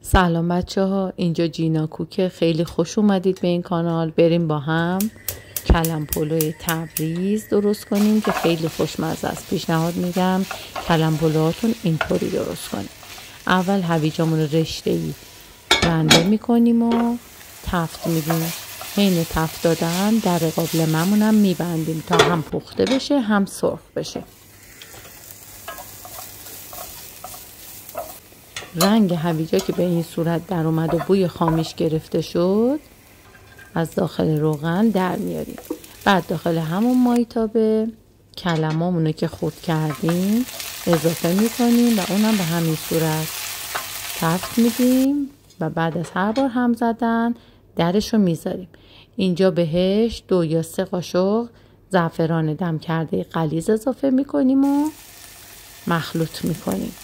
سلام بچه ها، اینجا جینا کوکه. خیلی خوش اومدید به این کانال. بریم با هم کلم پلوی تبریز درست کنیم که خیلی خوشمزه است. پیشنهاد میدم کلم پلوهاتون اینطوری درست کنیم. اول هویجامون رو رشته‌ای رنده میکنیم و تفت میدیم. حین تفت دادن در قابلمه‌مون هم میبندیم تا هم پخته بشه هم سرخ بشه. رنگ هویجا که به این صورت در اومد و بوی خامیش گرفته شد، از داخل روغن در میاریم. بعد داخل همون مایتابه کلمامونو که خرد کردیم اضافه میکنیم و اونم به همین صورت تفت میدیم و بعد از هر بار هم زدن درشو میذاریم. اینجا بهش 2 یا 3 قاشق زعفران دم کرده غلیظ اضافه میکنیم و مخلوط میکنیم.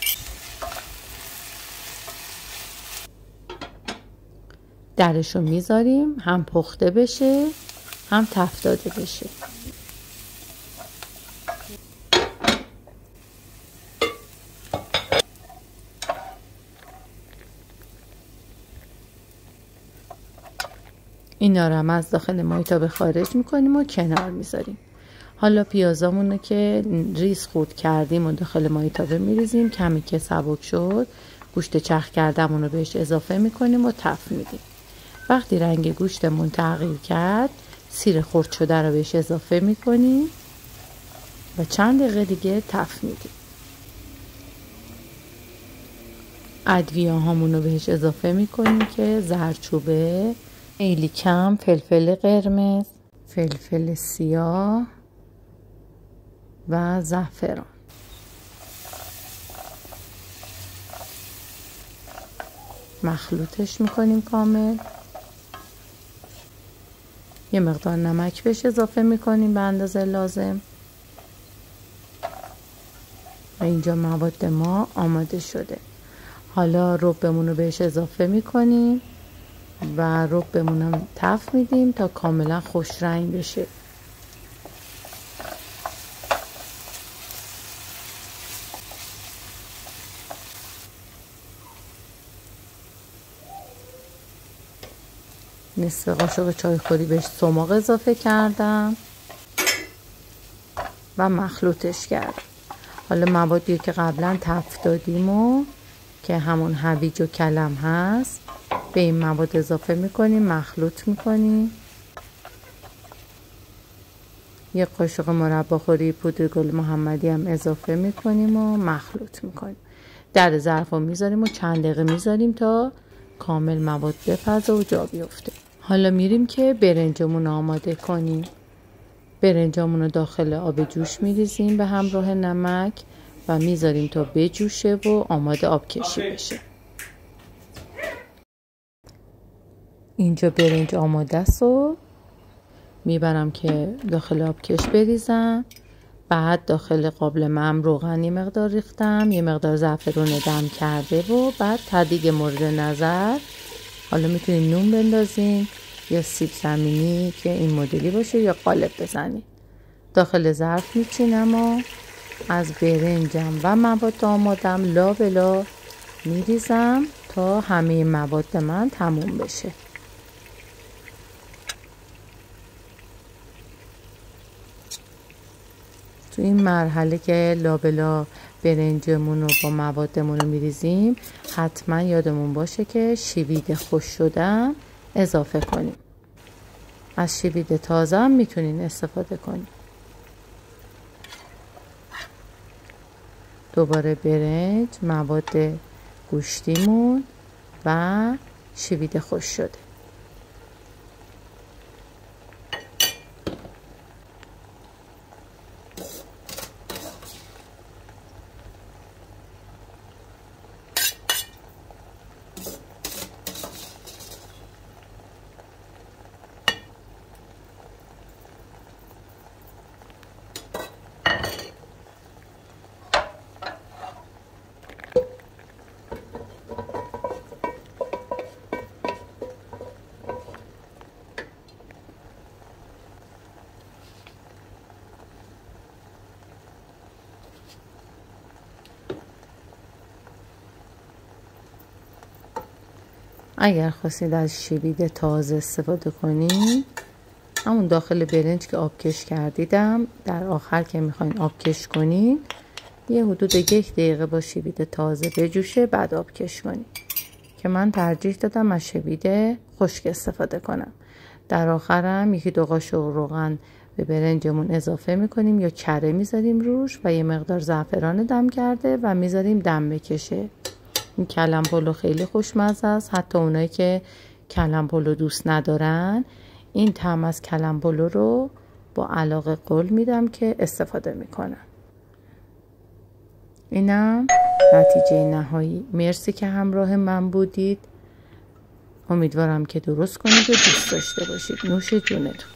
درشو میذاریم هم پخته بشه هم تفت داده بشه. اینا رو هم از داخل مایتابه خارج میکنیم و کنار میذاریم. حالا پیازامونو که ریز خورد کردیم و داخل مایتابه میریزیم. کمی که سبک شد گوشت چرخ کردمون رو بهش اضافه میکنیم و تفت میدیم. وقتی رنگ گوشتمون تغییر کرد سیر خرد شده رو بهش اضافه میکنیم و چند دقیقه دیگه تفت میدیم. ادویه‌هامون رو بهش اضافه میکنیم که زردچوبه، خیلی کم فلفل قرمز، فلفل سیاه و زعفران. مخلوطش میکنیم کامل. یه مقدار نمک بهش اضافه میکنیم به اندازه لازم. و اینجا مواد ما آماده شده. حالا ربمون رو بهش اضافه میکنیم و ربمون هم تفت میدیم تا کاملا خوش رنگ بشه. نصف قاشق چایخوری بهش سماق اضافه کردم و مخلوطش کردم. حالا موادی که قبلا تفت دادیم و که همون هویج و کلم هست به این مواد اضافه میکنیم، مخلوط میکنیم. یک قاشق مرباخوری پودر گل محمدی هم اضافه میکنیم و مخلوط میکنیم. در ظرف رو میذاریم و چند دقیقه میذاریم تا کامل مواد بپزه و جا بیفته. حالا میریم که برنجمون آماده کنیم. برنجمون رو داخل آب جوش میریزیم به همراه نمک و میذاریم تا بجوشه و آماده آب کشی بشه. اینجا برنج آماده است و میبرم که داخل آب کش بریزم. بعد داخل قابلمه‌ام روغن یه مقدار ریختم، یه مقدار زعفرون دم کرده و بعد تدیگ مورد نظر. حالا میتونید نون بندازین یا سیب زمینی که این مدلی باشه یا قالب بزنید. داخل ظرف میچینم و از برنجم و مواد آمادم لا به لا میریزم تا همه مواد من تموم بشه. تو این مرحله که لابلا برنجمون رو با موادمون رو میریزیم حتما یادمون باشه که شوید خوش شدن اضافه کنیم. از شوید تازه هم میتونین استفاده کنیم. دوباره برنج، مواد گوشتیمون و شوید خوش شده. اگر خواستید از شوید تازه استفاده کنید، همون داخل برنج که آبکش کردیدم، در آخر که میخواین آبکش کنید یه حدود 1 دقیقه با شوید تازه بجوشه، بعد آبکش کنید. که من ترجیح دادم از شوید خشک استفاده کنم. در آخرم 1-2 قاشق روغن به برنجمون اضافه میکنیم یا کره میذاریم روش و یه مقدار زعفران دم کرده و میذاریم دم بکشه. این کلم پلو خیلی خوشمزه است، حتی اونایی که کلم پلو دوست ندارن این طعم از کلم پلو رو با علاقه قول میدم که استفاده میکنم. اینم نتیجه نهایی. مرسی که همراه من بودید. امیدوارم که درست کنید و دوست داشته باشید. نوش جونتون.